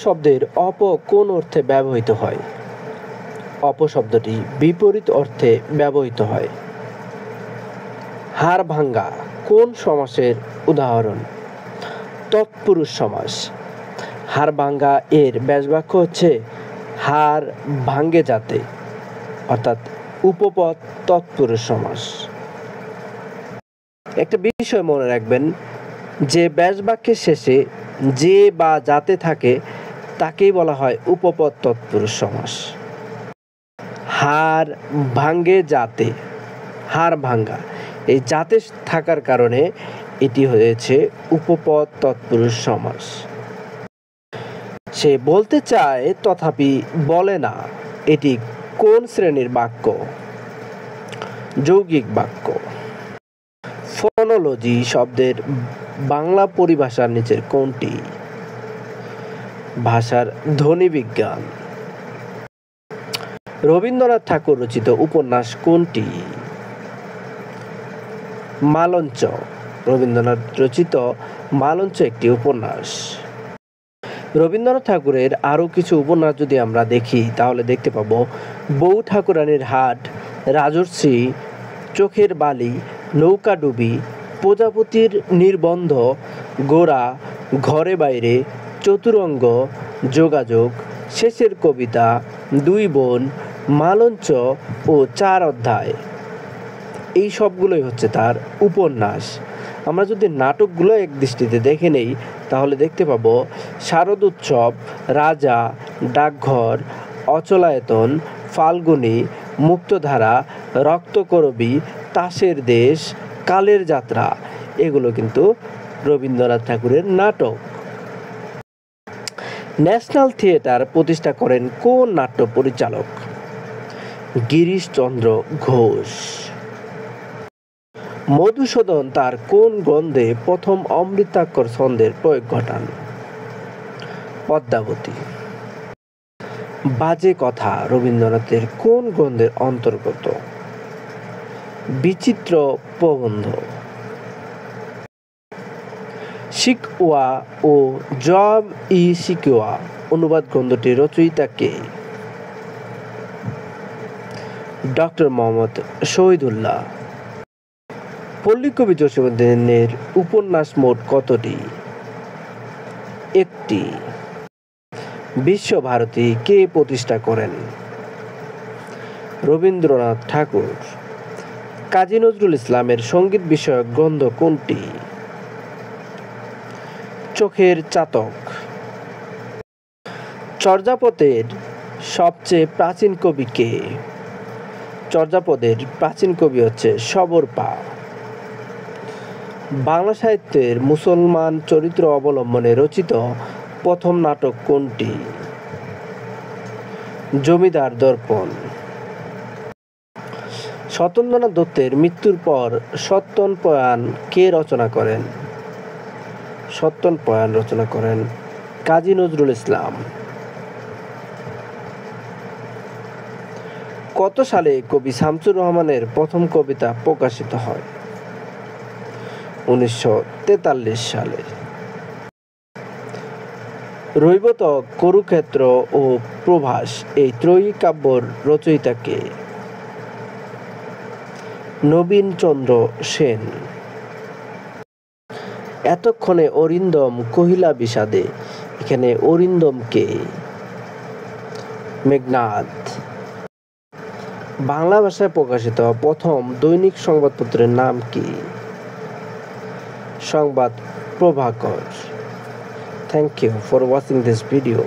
শব্দের অপ কোন অর্থে ব্যবহৃত হয়? অপ শব্দটি বিপরীত অর্থে ব্যবহৃত হয়। হাড় ভাঙ্গা কোন সমাসের উদাহরণ? তৎপুরুষ সমাস। হাড় ভাঙ্গা এর ব্যাসবাক্য হচ্ছে হাড় ভাঙ্গে যাতে, অর্থাৎ উপপদ তৎপুরুষ সমাস। একটা বিষয় মনে রাখবেন, যে ব্যাসবাক্যের শেষে যে বা যাতে থাকে তাকেই বলা হয় উপপদ তৎপুরুষ সমাস। হাড় ভাঙ্গে যাতে, হাড় ভাঙ্গা, এই যাতে থাকার কারণে এটি হয়েছে উপপদ তৎপুরুষ সমাস। সে বলতে চায় তথাপি বলে না, এটি কোন শ্রেণীর বাক্য? যৌগিক বাক্য। ফোনোলজি শব্দের বাংলা পরিভাষার নিচের কোনটি? ভাষার ধ্বনিবিজ্ঞান। রবীন্দ্রনাথ ঠাকুর রচিত উপন্যাস কোনটি? মালঞ্চ। রবীন্দ্রনাথ রচিত মালঞ্চ একটি উপন্যাস। রবীন্দ্রনাথ ঠাকুরের আরও কিছু উপন্যাস যদি আমরা দেখি তাহলে দেখতে পাবো বউ ঠাকুরানীর হাট, রাজর্ষি, চোখের বালি, নৌকাডুবি, প্রজাপতির নির্বন্ধ, গোরা, ঘরে বাইরে, চতুরঙ্গ, যোগাযোগ, শেষের কবিতা, দুই বোন, মালঞ্চ ও 4 অধ্যায়। এই সবগুলোই হচ্ছে তার উপন্যাস। আমরা যদি নাটকগুলো এক দৃষ্টিতে দেখে নেই তাহলে দেখতে পাবো শারদ উৎসব, রাজা, ডাকঘর, অচলায়তন, ফাল্গুনী, মুক্তধারা, রক্তকরবী, তাসের দেশ, কালের যাত্রা, এগুলো কিন্তু রবীন্দ্রনাথ ঠাকুরের নাটক। ন্যাশনাল থিয়েটার প্রতিষ্ঠা করেন কোন নাট্য পরিচালক? গিরিশচন্দ্র ঘোষ। মধুসূদন তার কোন গ্রন্থে প্রথম অমৃতাক্ষর ছন্দের প্রয়োগ ঘটান? পদ্মাবতী। বাজে কথা রবীন্দ্রনাথের কোন গ্রন্থের অন্তর্গত? বিচিত্র প্রবন্ধ। শিকওয়া ও জব-ই-শিকওয়া অনুবাদ গ্রন্থটির রচয়িতা কে? ডক্টর মোহাম্মদ শহীদুল্লাহ। পল্লীকবি জসীমউদ্দীনের উপন্যাস মোট কতটি? একটি। বিশ্বভারতী কে প্রতিষ্ঠা করেন? রবীন্দ্রনাথ ঠাকুর। কাজী নজরুল ইসলামের সঙ্গীত বিষয়ক গ্রন্থ কোনটি? চোখের চাতক। চর্যাপদের সবচেয়ে প্রাচীন কবি কে? চর্যাপদের প্রাচীন কবি হচ্ছে সবরপা। বাংলা সাহিত্যের মুসলমান চরিত্র অবলম্বনে রচিত প্রথম নাটক কোনটি? জমিদার দর্পণ। সত্যেন্দ্রনাথ দত্তের মৃত্যুর পর সত্যেন কে রচনা করেন? সত্যেন রচনা করেন কাজী নজরুল ইসলাম। কত সালে কবি শামসুর রহমানের প্রথম কবিতা প্রকাশিত হয়? 1943 সালে। রৈবতক, কুরুক্ষেত্র ও প্রভাস এই ত্রয়ী কাব্যর রচয়িতা কে? নবীনচন্দ্র সেন। এতক্ষণে অরিন্দম কহিলা বিষাদে, এখানে অরিন্দম কে? মেঘনাদ। বাংলা ভাষায় প্রকাশিত প্রথম দৈনিক সংবাদপত্রের নাম কি? সংবাদ Prabhakar. Thank you for watching this video.